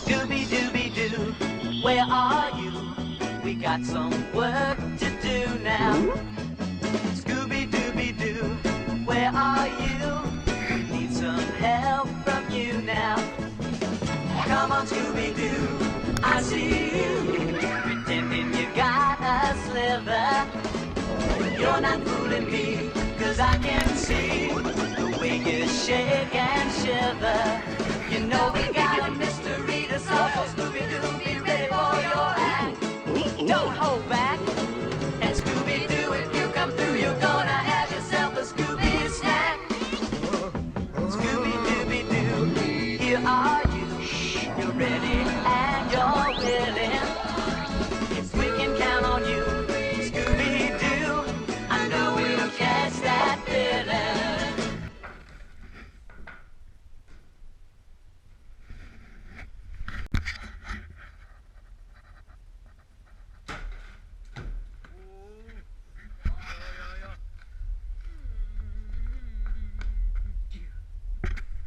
Dooby-doo, where are you? We got some work to do now. Scooby-Dooby-Doo, where are you? Need some help from you now. Come on, Scooby-Doo, I see you, pretending you got a sliver. You're not fooling me, 'cause I can see the way you shake and shiver. You know we got a mystery to solve, so Scooby-Doo, be ready for your act. Don't hold back.